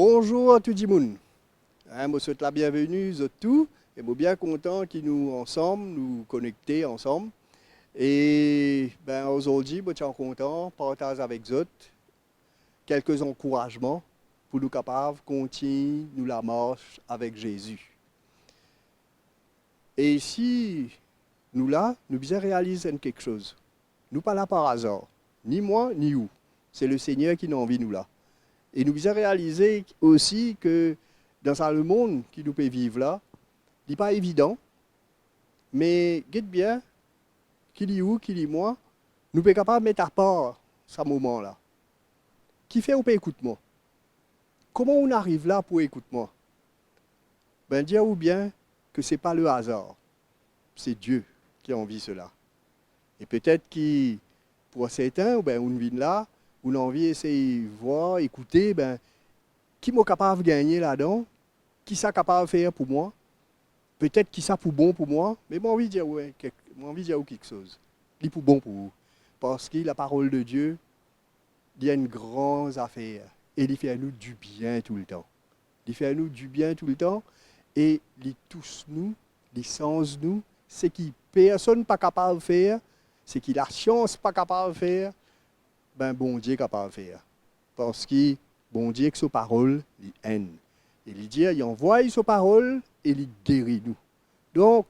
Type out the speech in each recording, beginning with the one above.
Bonjour à tout le monde. Je souhaite la bienvenue à tous. Et je suis bien content que nous ensemble, nous connecter ensemble. Et aujourd'hui, je suis content de partager avec vous quelques encouragements pour nous capables de continuer la marche avec Jésus. Et si nous devons réaliser quelque chose. Nous pas là par hasard. Ni moi, ni vous. C'est le Seigneur qui nous envie nous là. Et nous devons réaliser aussi que dans le monde qui nous peut vivre là, il n'est pas évident, mais guette bien, qu'il y ou, qu'il y moi, nous sommes capables de mettre à part ce moment-là. Qui fait ou peut écouter moi? Comment on arrive là pour écouter moi? Dire ou bien que ce n'est pas le hasard, c'est Dieu qui a envie cela. Et peut-être que pour certains, on vient là, on a envie d'essayer de voir, écouter, qui est capable de gagner là-dedans, qui est capable de faire pour moi, peut-être qui est pour bon pour moi, mais j'ai envie de dire quelque chose. Il est pour bon pour vous. Parce que la parole de Dieu, il y a une grande affaire. Et il fait à nous du bien tout le temps. Il fait à nous du bien tout le temps. Et il touche nous, il sens nous. Ce qui personne n'est pas capable de faire, ce qui la science n'est pas capable de faire, bon Dieu est capable de faire. Parce que bon Dieu, avec sa parole, il aime. Il dit, il envoie sa parole et il guérit nous. Donc,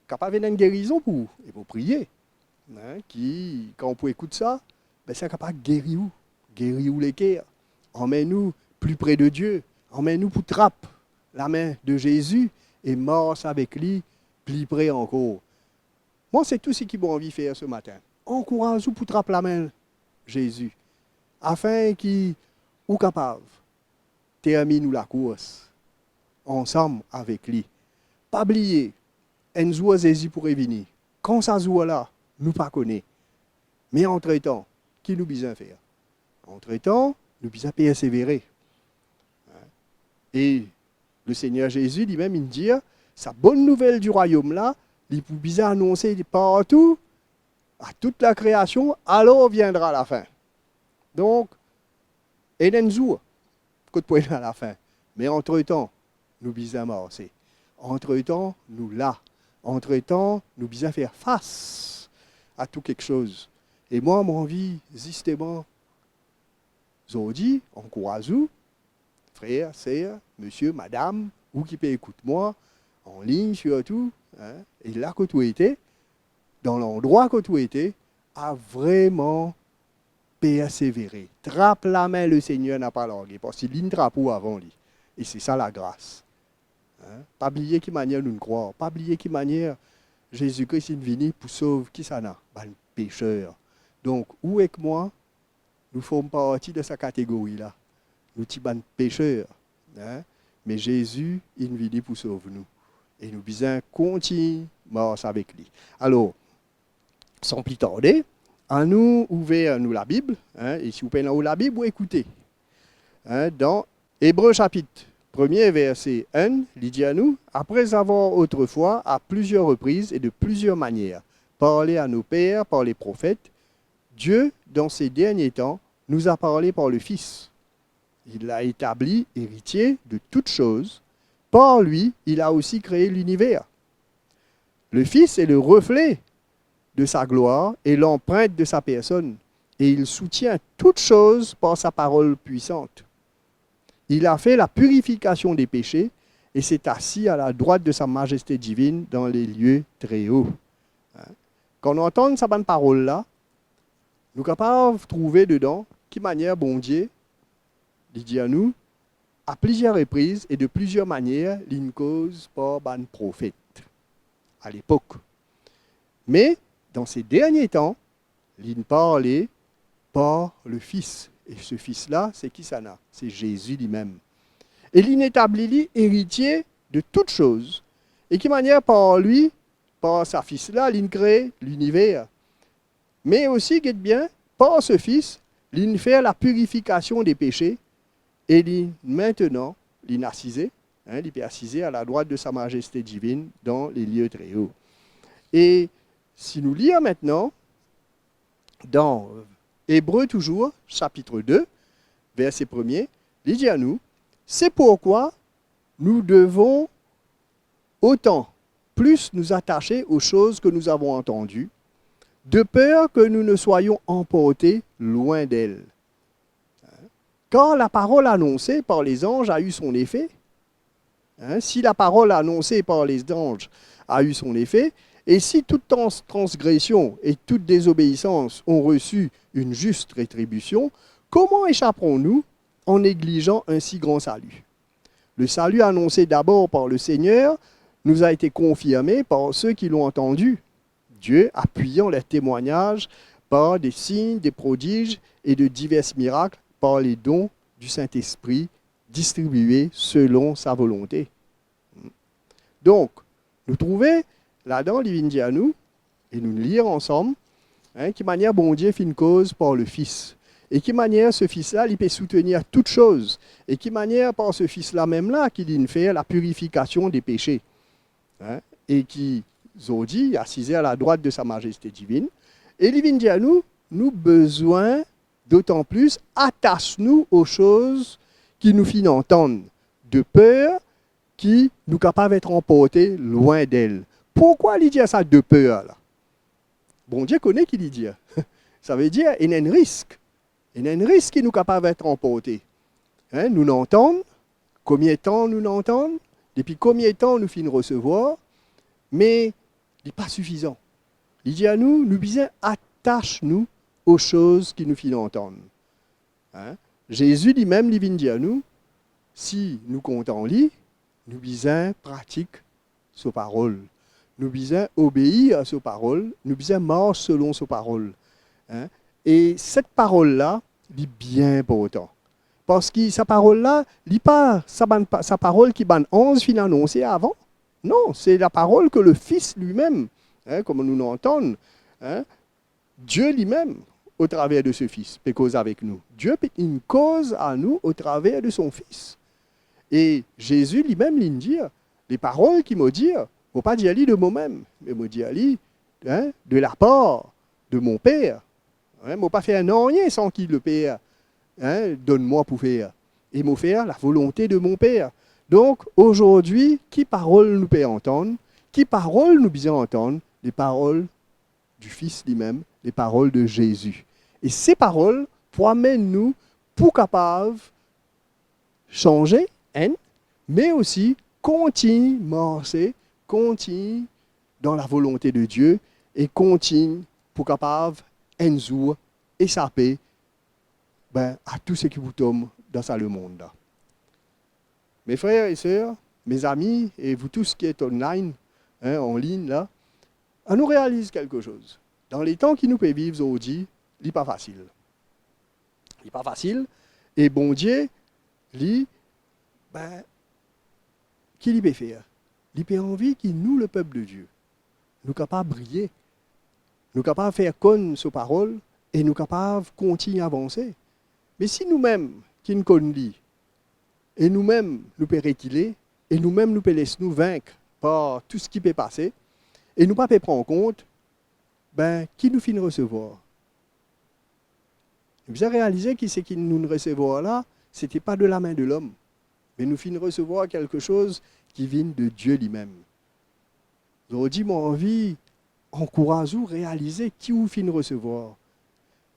capable d'une guérison pour vous et pour prier. Quand on peut écouter ça, c'est capable de guérir les cœurs. Emmène-nous plus près de Dieu. Emmène-nous pour trapper la main de Jésus et marche avec lui plus près encore. Moi, c'est tout ce qui m'a envie de faire ce matin. Encourage-vous pour trapper la main Jésus, afin qu'il soit capable de terminer la course ensemble avec lui. Pas oublier, un jour Jésus pourrait venir. Quand ça joue là, nous pas connaît. Mais entre-temps, qui nous besoin faire? Entre-temps, nous besoin persévérer. Et le Seigneur Jésus lui-même, il dit, sa bonne nouvelle du royaume là, il peut bien annoncer partout, à toute la création, alors viendra la fin. Donc, et d'un jour, quand on est à la fin. Mais entre-temps, nous besoin marcher. Entre-temps, nous là. Entre-temps, nous besoin faire face à tout quelque chose. Et moi, mon envie, justement, aujourd'hui, encourage-vous, frère, sœur, monsieur, madame, ou qui peut écouter moi, en ligne surtout, et là que tu étais, dans l'endroit que tu étais, à vraiment persévérer. Trappe la main, le Seigneur n'a pas largué, parce qu'il y a un drapeau avant lui. Et c'est ça la grâce. Pas oublier qui manière nous croire. Pas oublier qui manière Jésus-Christ est venu pour sauver qui ça n'a? Les pécheurs. Donc, où est que moi, nous faisons partie de cette catégorie-là. Nous sommes pécheurs. Mais Jésus est venu pour sauver nous. Et nous devons continuer à marcher avec lui. Alors, sans plus tarder, à nous ouvrir la Bible. Et si vous prenez la Bible, vous écoutez. Dans Hébreux chapitre 1er, verset 1, il dit à nous, après avoir autrefois, à plusieurs reprises et de plusieurs manières, parlé à nos pères par les prophètes, Dieu, dans ces derniers temps, nous a parlé par le Fils. Il l'a établi héritier de toutes choses. Par lui, il a aussi créé l'univers. Le Fils est le reflet de sa gloire et l'empreinte de sa personne, et il soutient toutes choses par sa parole puissante. Il a fait la purification des péchés et s'est assis à la droite de sa majesté divine dans les lieux très hauts. Quand on entend cette bonne parole-là, nous sommes capables de trouver dedans qui manière bon Dieu, il dit à nous, à plusieurs reprises et de plusieurs manières, une cause par un prophète à l'époque. Mais dans ces derniers temps, il parlait par le Fils. Et ce Fils-là, c'est qui ça n'a? C'est Jésus lui-même. Et il établit héritier de toutes choses. Et qui manière par lui, par sa Fils-là, il crée l'univers. Mais aussi, guette bien, par ce Fils, il fait la purification des péchés. Et maintenant, il est assisé, il est assisé à la droite de sa majesté divine dans les lieux très hauts. Et si nous lisons maintenant, dans Hébreux toujours, chapitre 2, verset 1er, il dit à nous, C'est pourquoi nous devons autant plus nous attacher aux choses que nous avons entendues, de peur que nous ne soyons emportés loin d'elles. Quand la parole annoncée par les anges a eu son effet, si la parole annoncée par les anges a eu son effet, et si toute transgression et toute désobéissance ont reçu une juste rétribution, comment échapperons-nous en négligeant un si grand salut? Le salut annoncé d'abord par le Seigneur nous a été confirmé par ceux qui l'ont entendu, Dieu appuyant les témoignages par des signes, des prodiges et de divers miracles par les dons du Saint-Esprit distribués selon sa volonté. Donc, nous trouvons là-dedans, il dit à nous, et nous lire ensemble, qui manière bon Dieu fait une cause par le Fils. Et qui manière ce Fils-là, il peut soutenir toutes choses. Et qui manière par ce Fils-là même-là, qu'il fait la purification des péchés. Et qui, Zodi, assisé à la droite de sa majesté divine. Et il dit à nous, nous besoin, d'autant plus, attache-nous aux choses qui nous font entendre, de peur qui nous capables d'être emportés loin d'elle. Pourquoi il dit ça de peur là? Bon Dieu connaît qu'il dit. Ça veut dire qu'il y a un risque. Il y a un risque qui nous capable d'être emportés. Nous n'entendons, combien de temps nous n'entendons, depuis combien de temps nous finissons recevoir, mais il n'est pas suffisant. Il dit à nous, nous disons, attache-nous aux choses qui nous font entendre. Jésus lui-même, il vient dire à nous, si nous comptons lui, nous disons pratique sa parole. Nous disons obéir à sa parole. Nous disons marche selon sa parole. Et cette parole-là, elle est bien important. Parce que sa parole-là, elle n'est pas sa parole qui ban 11 fin annoncée avant. Non, c'est la parole que le Fils lui-même, comme nous l'entendons, Dieu lui-même, au travers de ce Fils, peut causer avec nous. Dieu peut une cause à nous au travers de son Fils. Et Jésus lui-même, il dit, les paroles qu'il m'a dit, il ne faut pas dire de moi-même, mais il m'a dit de la part de mon Père. Il ne m'a pas fait rien sans qu'il le Père donne-moi pour faire. Il m'a fait la volonté de mon Père. Donc, aujourd'hui, qui parole nous peut entendre? Qui parole nous bien entendre? Les paroles du Fils lui-même, les paroles de Jésus. Et ces paroles promènent nous pour capables changer, mais aussi continue marcher, continue dans la volonté de Dieu et continue pour capable un jour échapper à tout ce qui vous tombe dans ça le monde là. Mes frères et sœurs, mes amis et vous tous qui êtes online, en ligne là, on nous réalise quelque chose. Dans les temps qui nous peut vivre aujourd'hui, il n'est pas facile. Il n'est pas facile. Et bon Dieu, lui, qui peut faire? Il peut envie qu'il nous, le peuple de Dieu, nous capables de briller, nous capables de faire connaître sa parole et nous capables de continuer à avancer. Mais si nous-mêmes, qui nous connaissons, et nous-mêmes, nous pouvons retirer, et nous-mêmes, nous pouvons laisser nous vaincre par tout ce qui peut passer, et nous ne pouvons pas prendre en compte, qui nous finit recevoir? Vous avez réalisé que ce qui nous recevoir là, ce n'était pas de la main de l'homme, mais nous finissons recevoir quelque chose qui vient de Dieu lui-même. Aujourd'hui, mon envie, encourage-vous, réaliser qui vous finit recevoir.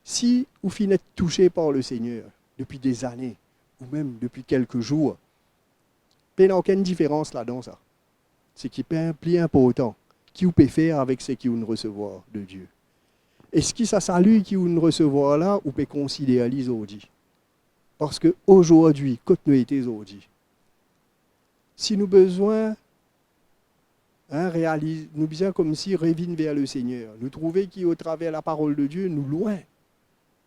Si vous finissez touché par le Seigneur depuis des années, ou même depuis quelques jours, il n'y a aucune différence là-dedans, ça. C'est qui est plus important. Qui vous peut faire avec ce qui vous recevoir de Dieu. Est-ce que ça salue qui vous recevoir là, ou peut considérer aujourd'hui? Parce qu'aujourd'hui, quand nous étions aujourd'hui, si nous besoin, nous besoin comme si revenir vers le Seigneur, nous trouver qu'au travers de la parole de Dieu, nous loin,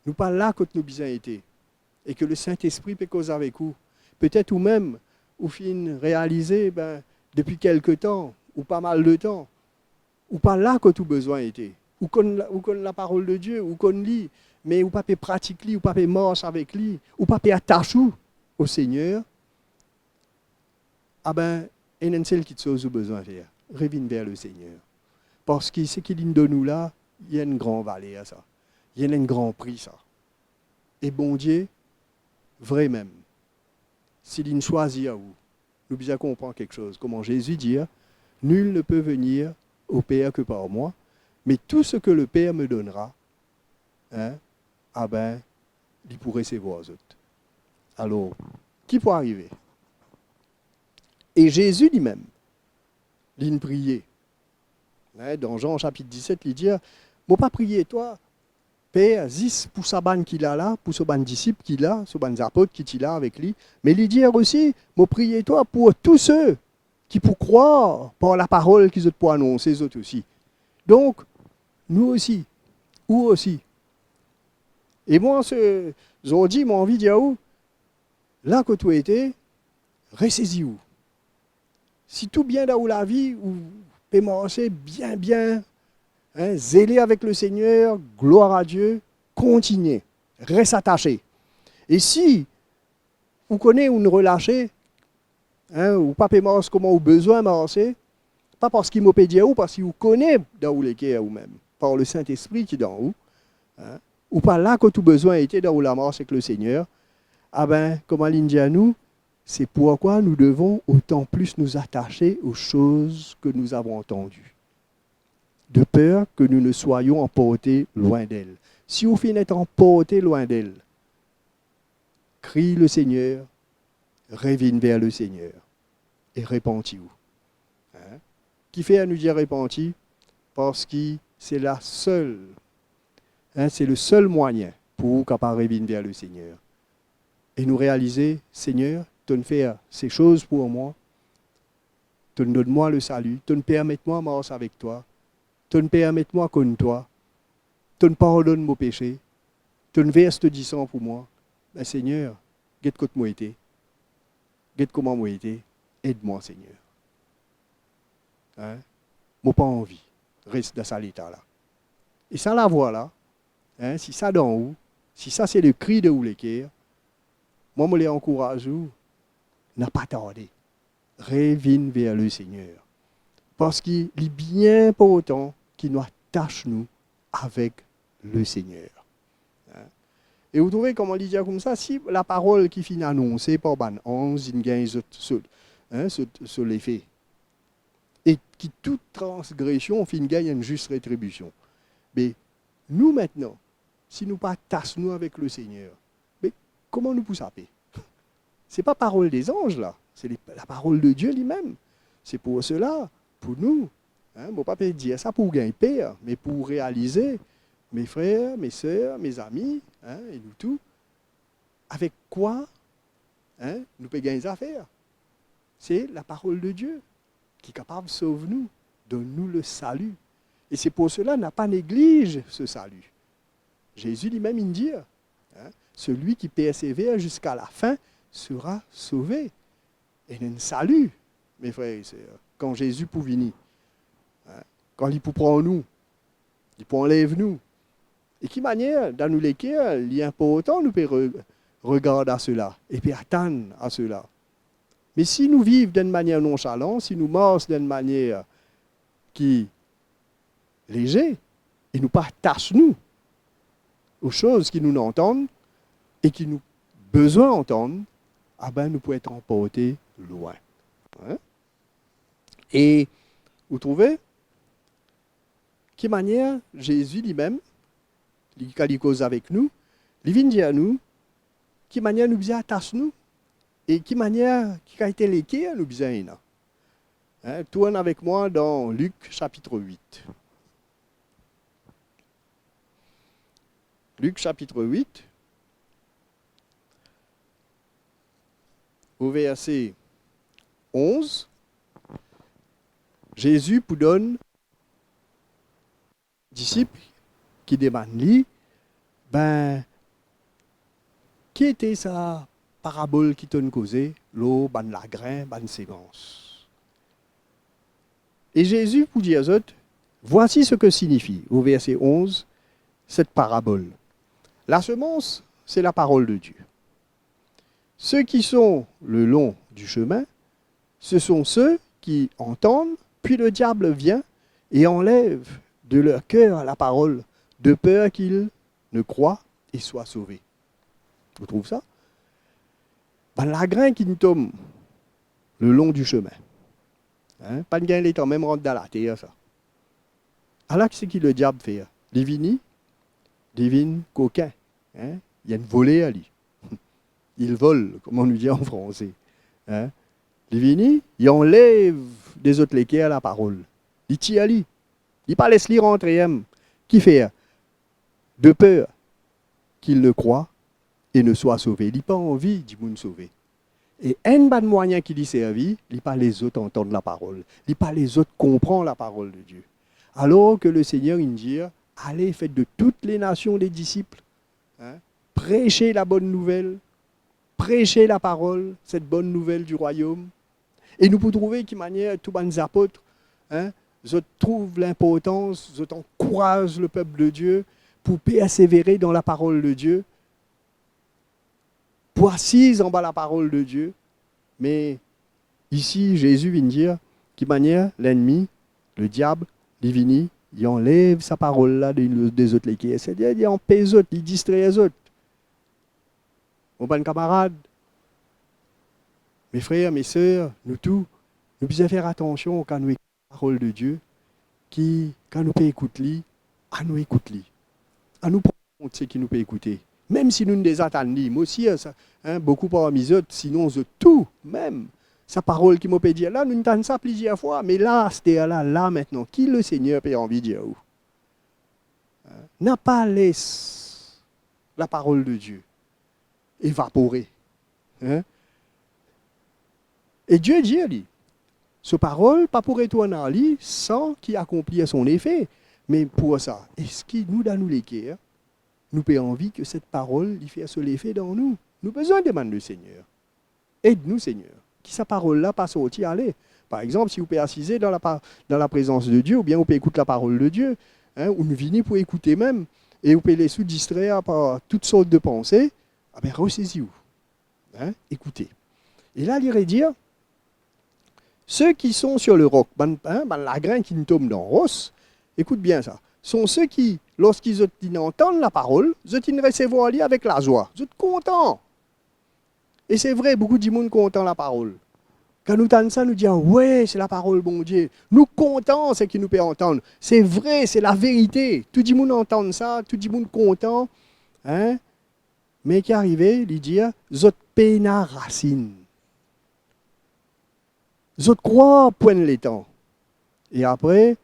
nous pas là quand nous besoin été, et que le Saint-Esprit peut causer avec vous. Peut-être ou même, ou fin réaliser, depuis quelque temps, ou pas mal de temps, ou pas là que tout besoin était, ou qu'on la parole de Dieu, ou qu'on lit, mais ou pas peut pratiquer, ou pas peut marcher avec lui, ou pas peut attacher au Seigneur, il y a une seule chose que vous besoin de faire, revenir vers le Seigneur. Parce que ce qu'il de nous là, il y a une grande valeur à ça. Il y a un grand prix ça. Et bon Dieu, vrai même, s'il ne choisit à vous. Nous bien comprendre quelque chose. Comment Jésus dit, nul ne peut venir au Père que par moi, mais tout ce que le Père me donnera, ah ben, il pourrait recevoir aux autres. Alors, qui peut arriver? Et Jésus lui-même, il priait. Dans Jean chapitre 17, il dit, moi pas prier toi, Père, zis pour sa banne qu'il a là, pour ce ban disciple qu'il a, ce ban apôtre qu'il a avec lui, mais il dit aussi, moi prier toi pour tous ceux qui pour croire par la parole qu'ils ont pour annoncer, les autres aussi. Donc, nous aussi, ou aussi. Et moi, ce aujourd'hui, j'ai envie de dire, là que tu étais, ressaisis-vous. Si tout bien dans la vie, ou peut marcher bien, zélé avec le Seigneur, gloire à Dieu, continuez, reste attaché. Et si vous connaissez ou ne relâchez, ou pas marcher comment vous besoin de marcher, pas parce qu'il m'a dit ou parce qu'il vous connaît dans où les cœurs vous-même, par le Saint-Esprit qui est dans vous, ou pas là que tout besoin était dans où la marche avec le Seigneur, ah ben, comme Aline à nous, c'est pourquoi nous devons autant plus nous attacher aux choses que nous avons entendues, de peur que nous ne soyons emportés loin d'elle. Si vous finissez emportés loin d'elle, crie le Seigneur, reviens vers le Seigneur et repentis-vous. Qui fait à nous dire repentis? Parce que c'est la seule, c'est le seul moyen pour capable revenir vers le Seigneur. Et nous réaliser, Seigneur, tu ne fais ces choses pour moi, tu ne donnes-moi le salut, tu ne permets-moi de marcher avec toi, tu ne permets-moi comme toi, tu ne pardonnes mon péché, tu ne verses te sang pour moi. Mais Seigneur, guette comment moi été, guette comment moi été, aide-moi Seigneur. Moi pas envie, reste dans cet état-là. Et ça la voix là, si ça d'en haut, si ça c'est le cri de Ouléker, moi je les encourage, n'a pas tardé. Reviens vers le Seigneur. Parce qu'il est bien important qu'il nous attache nous avec le Seigneur. Et vous trouvez comment il dit comme ça, si la parole qui finit annoncée par ban 11, il gagne sur les faits. Et qui toute transgression finit gagne une juste rétribution. Mais nous maintenant, si nous pas attachons nous avec le Seigneur, mais comment nous pouvons paix? Ce n'est pas parole des anges là, c'est la parole de Dieu lui-même. C'est pour cela, pour nous. Mon papa dit ça pour gagner paix, mais pour réaliser, mes frères, mes sœurs, mes amis, et nous tous, avec quoi nous pouvons gagner des affaires? C'est la parole de Dieu qui est capable de sauver nous, donne-nous le salut. Et c'est pour cela qu'on n'a pas négligé ce salut. Jésus lui-même il dit, celui qui persévère jusqu'à la fin sera sauvé. Et un salut, mes frères et sœurs, quand Jésus pour venir, quand il pour prendre nous, il pour enlève nous. Et qui manière, dans nous lesquels, il est important, nous pouvons regarder à cela, et puis attendre à cela. Mais si nous vivons d'une manière nonchalante, si nous marchons d'une manière qui est légère, et nous partagons nous aux choses qui nous entendent et qui nous besoin d'entendre, ah ben nous pouvons être emportés loin. Et vous trouvez, quelle manière Jésus lui-même, il cause avec nous, il vient dire à nous, quelle manière nous bien attachons-nous, et quelle manière qui a été l'équerre nous bien. Tourne avec moi dans Luc chapitre 8. Luc chapitre 8, au verset 11, Jésus vous donne disciples qui demandent lui, qui était sa parabole qui t'a causé, l'eau, la grain, sémence. Et Jésus vous dit aux autres, voici ce que signifie, au verset 11, cette parabole. La semence, c'est la parole de Dieu. Ceux qui sont le long du chemin, ce sont ceux qui entendent, puis le diable vient et enlève de leur cœur la parole, de peur qu'ils ne croient et soient sauvés. Vous trouvez ça? ben, la grain qui nous tombe le long du chemin. Hein? Pas de gain, les temps même rentre dans la terre, ça. Alors, c'est qui le diable fait? Divini, divine, coquin. Hein? Il y a une volée à lui. Il vole, comme on nous dit en français. Hein? Divini, il enlève des autres lesquels à la parole. Il tire à lui. Il ne pas laisse lui rentrer. Qui fait? De peur qu'il le croit et ne soit sauvé. Il n'a pas envie de nous sauver. Et un bon moyen qui lui servit, il n'a pas les autres entendre la parole. Il n'a pas les autres comprendre la parole de Dieu. Alors que le Seigneur il dit, allez, faites de toutes les nations des disciples. Hein, prêchez la bonne nouvelle. Prêchez la parole, cette bonne nouvelle du royaume. Et nous pouvons trouver qu'une manière, tous les apôtres, hein, je trouve l'importance, je encourage le peuple de Dieu pour persévérer dans la parole de Dieu, pour assise en bas la parole de Dieu. Mais ici, Jésus vient dire, qui manière, l'ennemi, le diable, divini, il enlève sa parole là des autres lesquels. C'est-à-dire, il empêche les autres, il distrait les autres. Mon bon camarade, mes frères, mes sœurs, nous tous, nous devons faire attention quand nous écoutons la parole de Dieu, quand nous pouvons écouter, à nous écouter. À nous prendre compte ce qui nous peut écouter. Même si nous ne les attendons, moi aussi, beaucoup parmi les autres, sinon tout, même. Sa parole qui m'a peut dire, là, nous entendons ça plusieurs fois, mais là, c'était là maintenant, qui le Seigneur peut envie de dire où? N'a pas laissé la parole de Dieu évaporer. Hein? Et Dieu dit, lui, ce parole, pas pour retourner en lui, sans qu'il accomplisse son effet, mais pour ça, est-ce qu'il nous donne nous l'équerre? Nous avons envie que cette parole il fasse l'effet dans nous. Nous avons besoin de demander le Seigneur. Aide-nous, Seigneur. Qui sa parole-là pas sortir, aller. Par exemple, si vous pouvez assiser dans la présence de Dieu, ou bien vous pouvez écouter la parole de Dieu, hein, ou nous venir pour écouter même, et vous pouvez les sous-distraire par toutes sortes de pensées, ah bien, ressaisis-vous. Hein, écoutez. Et là, il irait dire, ceux qui sont sur le roc, la graine qui nous tombe dans Ross, écoute bien ça, sont ceux qui, lorsqu'ils entendent la parole, ils recevront avec la joie. Ils sont contents. Et c'est vrai, beaucoup de monde content la parole. Quand nous entendons ça, nous disons, ouais, c'est la parole, bon Dieu. Nous contents, c'est qui nous peut entendre. C'est vrai, c'est la vérité. Tout le monde entend ça, tout le monde content. Hein? Mais qui arrivait, il dit, zot pena racine. Zot croient point les temps. Et après,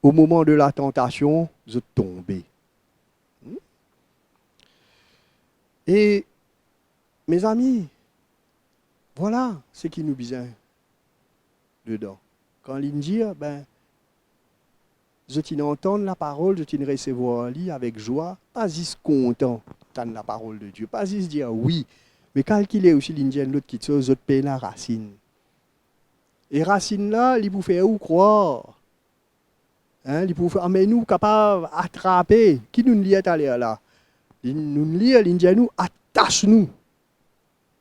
au moment de la tentation, zot tombé. Et mes amis, voilà ce qui nous besoin dedans. Quand il dit, ben, je t'entends la parole, je t'en recevoir avec joie, pas juste content d'entendre la parole de Dieu, pas juste dire oui, mais calculer aussi l'Indien, l'autre qui te je paye la racine. Et racine là, il vous fait où croire? Hein, il vous fait, mais nous capables d'attraper, qui nous lie à l'air là? Nous lie, l'Indien nous, attache-nous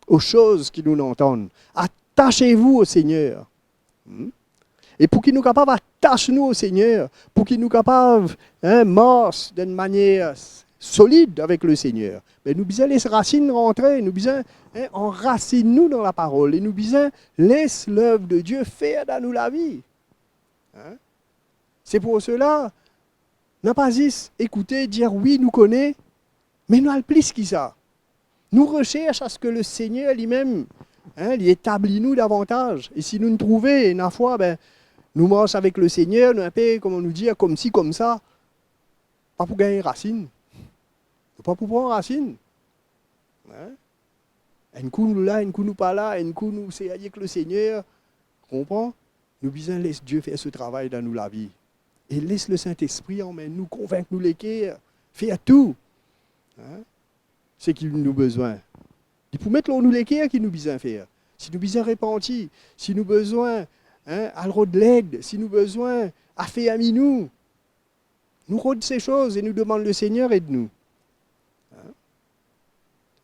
aux choses qui nous entendent. Attachez-vous au Seigneur. Et pour qu'il nous capable attache-nous au Seigneur, pour qu'il nous capable marche d'une manière solide avec le Seigneur. Mais nous besoin laisser racines rentrer, nous besoin enracine-nous dans la parole et nous besoin laisse l'œuvre de Dieu faire dans nous la vie. Hein? C'est pour cela, n'a pas juste écouter, dire oui, nous connaît, mais nous allons plus que ça. Nous recherchons à ce que le Seigneur lui-même établit nous davantage. Et si nous nous trouvons une fois, ben, nous marchons avec le Seigneur, nous un peu, comment nous dire, comme ci, comme ça, pas pour gagner racine, pas pour prendre racine. Hein? Un coup nous là, un coup nous pas là, un coup nous c'est avec le Seigneur. Comprends? Nous besoin laisser Dieu faire ce travail dans nous la vie. Et laisse le Saint-Esprit en main, nous convaincre nous l'équerre, faire tout. Hein? C'est qu'il nous a besoin. Il faut mettre nous l'équerre qu'il nous a besoin faire. Si nous a besoin repentir, si nous a besoin alors de l'aide, si nous a besoin à faire ami nous rôde ces choses et nous demande le Seigneur aide-nous. Hein?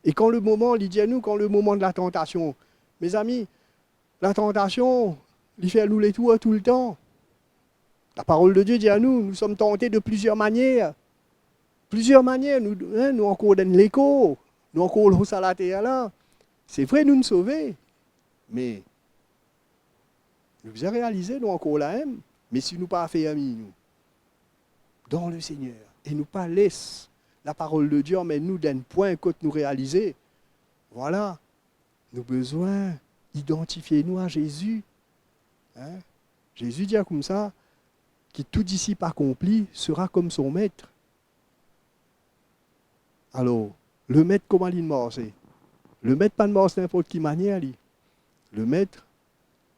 Et quand le moment, il dit à nous, quand le moment de la tentation, mes amis, la tentation, il fait à nous les tours tout le temps. La parole de Dieu dit à nous, nous sommes tentés de plusieurs manières. Plusieurs manières, nous encore dans l'écho, nous encore le à la terre là. C'est vrai, nous nous sauver, mais nous avons réalisé, nous encore la même, mais si nous pas fait ami, nous, dans le Seigneur, et nous pas laisse la parole de Dieu, mais nous d'un point que nous réaliser, voilà, nous avons besoin d'identifier nous à Jésus. Hein? Jésus dit comme ça, qui tout disciple accompli sera comme son maître. Alors, le maître, comment il marche? Le maître pas de marche n'importe quelle manière. Le maître,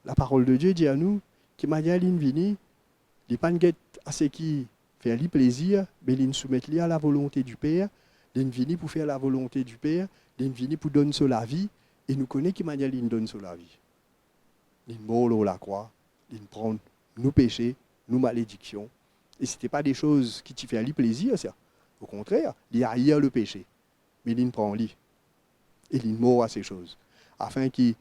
la parole de Dieu dit à nous, qui manière il vient, il n'est pas à ce qui fait lui plaisir, mais il soumet à la volonté du Père. Il vient pour faire la volonté du Père, il vient pour donner sur la vie, et nous connaissons qui manière il donne sur la vie. Il mord à la croix, il prend nos péchés, nos malédictions. Et ce n'était pas des choses qui te font lui plaisir, ça. Au contraire, il y a hier le péché, mais il prend lui. Et il mord à ces choses, afin que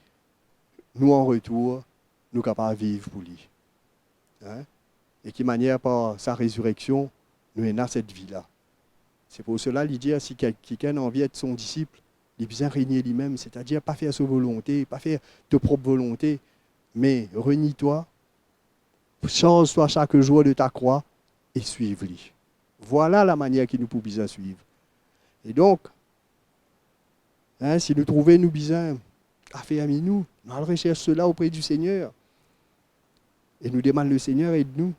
nous, en retour, nous capables de vivre pour lui. Hein? Et qui manière par sa résurrection, nous avons cette vie-là. C'est pour cela qu'il dit, si quelqu'un a envie d'être son disciple, il a besoin de régner lui-même, c'est-à-dire pas faire sa volonté, pas faire ta propre volonté, mais renie-toi, change-toi chaque jour de ta croix et suive-lui. Voilà la manière qu'il nous peut bien suivre. Et donc, hein, si nous trouvons nous besoin à faire ami nous recherche cela auprès du Seigneur. Et nous demandons le Seigneur, aide-nous.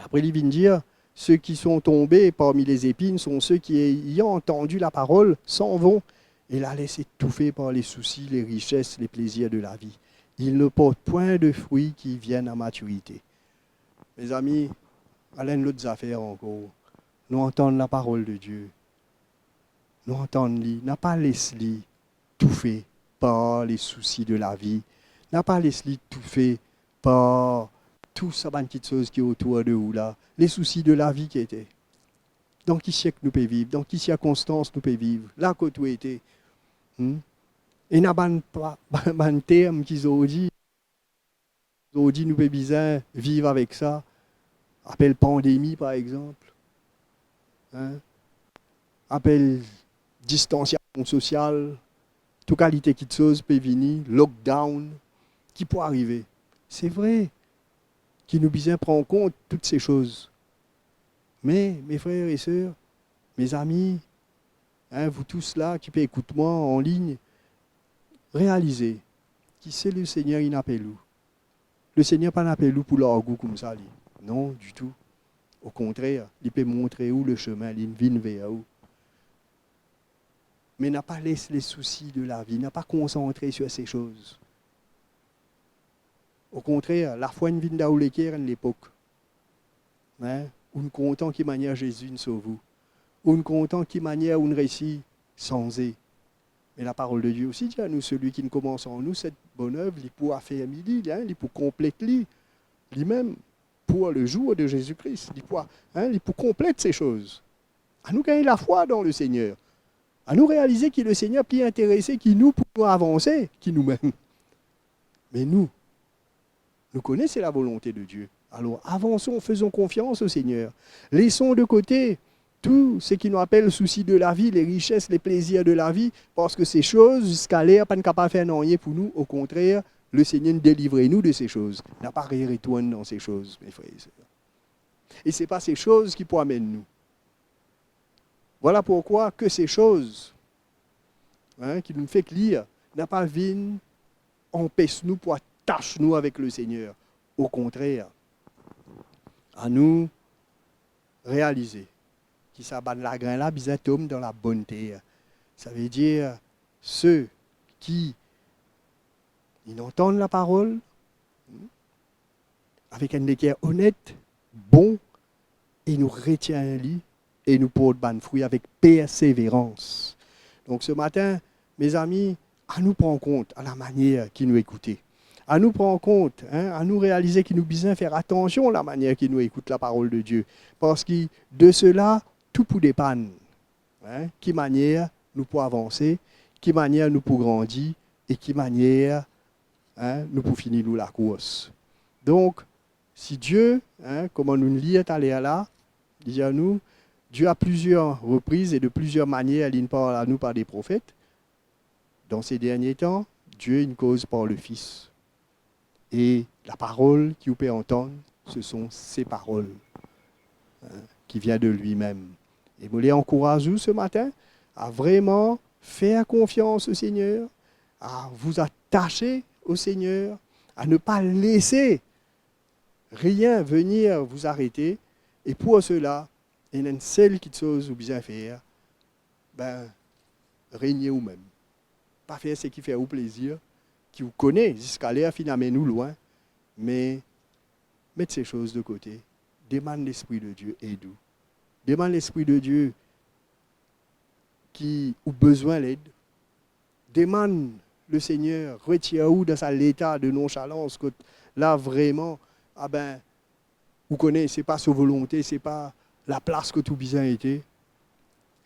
Après, il vient dire, ceux qui sont tombés parmi les épines sont ceux qui, ayant entendu la parole, s'en vont et la laissent étouffer par les soucis, les richesses, les plaisirs de la vie. Ils ne portent point de fruits qui viennent à maturité. Mes amis, allez l'autre affaire encore. Nous entendons la parole de Dieu. Nous entendons-les, n'a pas laissé étouffer par les soucis de la vie. N'a pas laissé étouffer par tout ça, petites choses qui est autour de vous là. Les soucis de la vie qui étaient. Dans qui siècle nous pouvons vivre, dans qui circonstance nous pouvons vivre, là que tout était. Et n'a pas un terme qu'ils ont dit. Ils ont dit nous pouvons bien vivre avec ça. Appelle pandémie par exemple. Hein? Appelle distanciation sociale. Toute qualité qui chose peut venir. Lockdown. Qui peut arriver. C'est vrai. Qui nous besoin prendre en compte toutes ces choses. Mais, mes frères et sœurs, mes amis, hein, vous tous là qui peut écouter moi en ligne, réalisez qui c'est le Seigneur, il n'appelle où. Le Seigneur pas n'appelle où pour leur goût comme ça. Non, du tout. Au contraire, il peut montrer où le chemin, il vient vers où. Mais n'a pas laissé les soucis de la vie, n'a pas concentré sur ces choses. Au contraire, la foi vient d'Aouleker à l'époque. Hein? Ou nous comptons qui manière Jésus nous sauve. Ou nous comptons qui manière on réussit sans eux. Mais la parole de Dieu aussi dit à nous, celui qui ne commence en nous cette bonne œuvre, il pourra faire midi, il pourra compléter lui-même pour le jour de Jésus-Christ. Il pourra compléter ces choses. À nous gagner la foi dans le Seigneur. À nous réaliser qu'il est le Seigneur plus intéressé qui nous pour avancer, qui nous-mêmes. Mais nous connaissons la volonté de Dieu. Alors avançons, faisons confiance au Seigneur. Laissons de côté tout ce qui nous appelle le souci de la vie, les richesses, les plaisirs de la vie, parce que ces choses, jusqu'à l'air, pas capable de faire rien pour nous. Au contraire, le Seigneur nous délivre de ces choses. Il n'a pas retourné dans ces choses, mes frères et sœurs. Et ce n'est pas ces choses qui pourraient amener nous. Voilà pourquoi que ces choses qui nous fait lire n'a pas vu empêche nous pour attacher nous avec le Seigneur. Au contraire, à nous réaliser qui s'abattent la grain là, bizarre tombe dans la bonne terre. Ça veut dire ceux qui ils entendent la parole avec un cœur honnête, bon, et nous retient lui et nous porte ban fruit avec persévérance. Donc ce matin, mes amis, à nous prendre compte à la manière qui nous écoutait. À nous prendre compte, à nous réaliser qu'il nous besoin faire attention à la manière qui nous écoute la parole de Dieu. Parce que de cela, tout pour dépanner. Qui manière nous pour avancer, qui manière nous pour grandir, et qui manière nous pour finir nous la course. Donc, si Dieu, comme on nous lit à l'air là, dit à nous, Dieu a plusieurs reprises et de plusieurs manières, il parle à nous par des prophètes. Dans ces derniers temps, Dieu une cause par le Fils. Et la parole qui vous peut entendre, ce sont ses paroles, qui viennent de lui-même. Et vous les encouragez ce matin à vraiment faire confiance au Seigneur, à vous attacher au Seigneur, à ne pas laisser rien venir vous arrêter. Et pour cela, il y a une seule chose que vous besoin faire, régner vous-même. Pas faire ce qui fait vous plaisir, qui vous connaît, jusqu'à l'air finalement nous loin, mais mettre ces choses de côté. Demande l'Esprit de Dieu, aide-vous. Demande l'Esprit de Dieu qui a besoin d'aide. Demande le Seigneur, retire-vous dans sa l'état de nonchalance, que là vraiment, vous connaissez, ce n'est pas sa volonté, ce n'est pas la place que tout besoin était.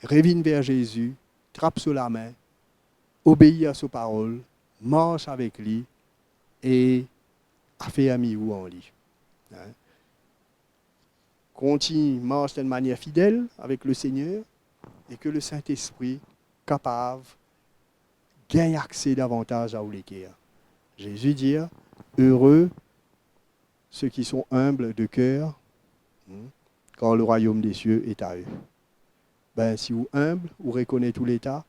Reviens vers Jésus, trappe sur la main, obéis à sa parole, marche avec lui et fait ami ou en lui. Continue, marche d'une manière fidèle avec le Seigneur et que le Saint-Esprit capable gagne accès davantage à vous l'équerre. Jésus dit, heureux ceux qui sont humbles de cœur, car le royaume des cieux est à eux. Si vous humble, vous reconnaissez tout l'état,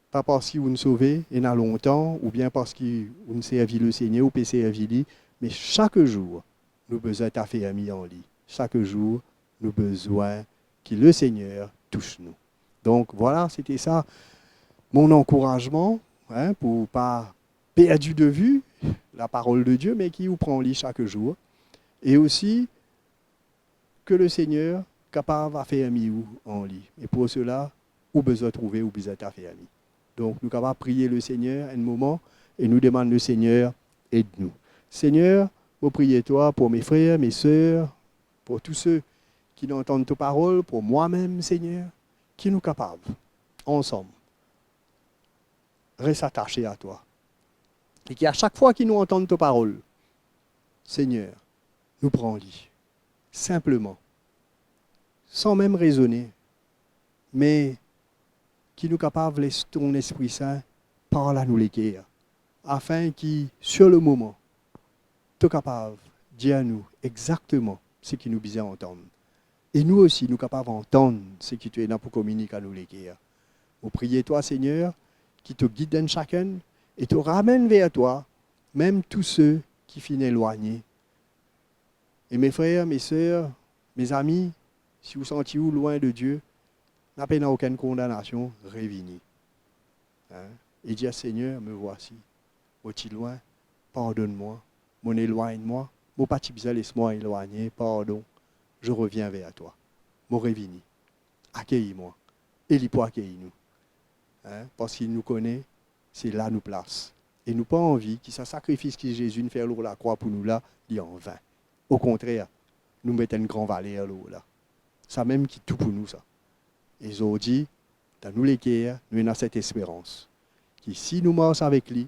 pas parce que vous nous sauvez et n'a longtemps, ou bien parce que vous nous servez le Seigneur, ou peut servir lui, mais chaque jour, nous avons besoin de faire ami en lui. Chaque jour, nous avons besoin que le Seigneur touche nous. Donc voilà, c'était ça mon encouragement, pour ne pas perdre de vue la parole de Dieu, mais qui vous prend en lit chaque jour. Et aussi, que le Seigneur capable de faire ami en lit. Et pour cela, vous avez besoin de trouver, vous besoin de faire ami. Donc, nous avons prier le Seigneur un moment et nous demandons le Seigneur, aide-nous. Seigneur, je prie toi pour mes frères, mes sœurs, pour tous ceux qui n'entendent ta parole, pour moi-même, Seigneur, qui nous capables, ensemble, reste attachés à toi. Et qu'à chaque fois qu'ils nous entendent ta parole, Seigneur, nous prends-les, simplement, sans même raisonner, mais qui nous capable de laisser ton Esprit Saint parler à nous l'équerre, afin qu'il, sur le moment, tu es capable de dire à nous exactement ce qui nous besoin entendre. Et nous aussi, nous capables d'entendre ce qui tu es là pour communiquer à nous l'équerre. Nous prions toi, Seigneur, qui te guide dans chacun et te ramène vers toi, même tous ceux qui finissent éloignés. Et mes frères, mes sœurs, mes amis, si vous sentez-vous loin de Dieu, n'avez aucune condamnation, revenez. Et dis, Seigneur, me voici. Au-ti loin, pardonne-moi. Mon éloigne-moi. Mon petit bizarre, laisse-moi éloigner, pardon. Je reviens vers toi. Mon revenez. Accueille-moi. Et il peut accueillir nous. Parce qu'il nous connaît, c'est là nous place. Et nous pas envie que ce sacrifice que Jésus nous fait sur la croix pour nous là, il est en vain. Au contraire, nous mettons une grande valeur là. Ça même qui tout pour nous ça. Et ils ont dit, dans nous les guerres, nous avons cette espérance. Que si nous marchons avec lui,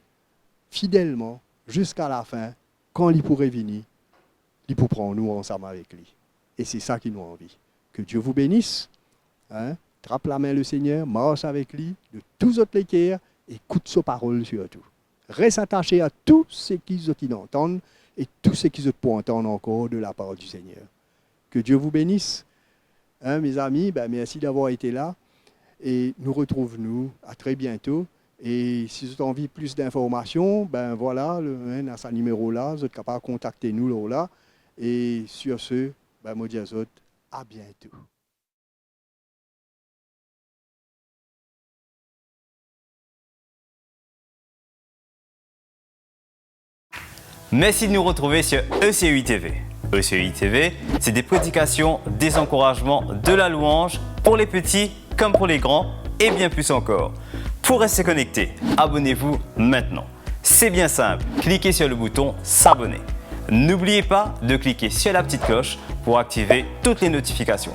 fidèlement, jusqu'à la fin, quand il pourrait venir, il pourra prendre nous ensemble avec lui. Et c'est ça qui nous envie. Que Dieu vous bénisse. Trappe la main le Seigneur, marche avec lui, de tous autres les guerres, écoute sa parole surtout. Reste attaché à tout ce qu'ils entendent et tout ce qu'ils peuvent entendre encore de la part du Seigneur. Que Dieu vous bénisse. Mes amis, merci d'avoir été là et nous retrouvons-nous à très bientôt. Et si vous avez envie de plus d'informations, voilà, à ce numéro-là, vous êtes capable de contacter nous là. Et sur ce, moi dis à bientôt. Merci de nous retrouver sur ECUI TV. ECUI TV, c'est des prédications, des encouragements, de la louange pour les petits comme pour les grands et bien plus encore. Pour rester connecté, abonnez-vous maintenant. C'est bien simple, cliquez sur le bouton s'abonner. N'oubliez pas de cliquer sur la petite cloche pour activer toutes les notifications.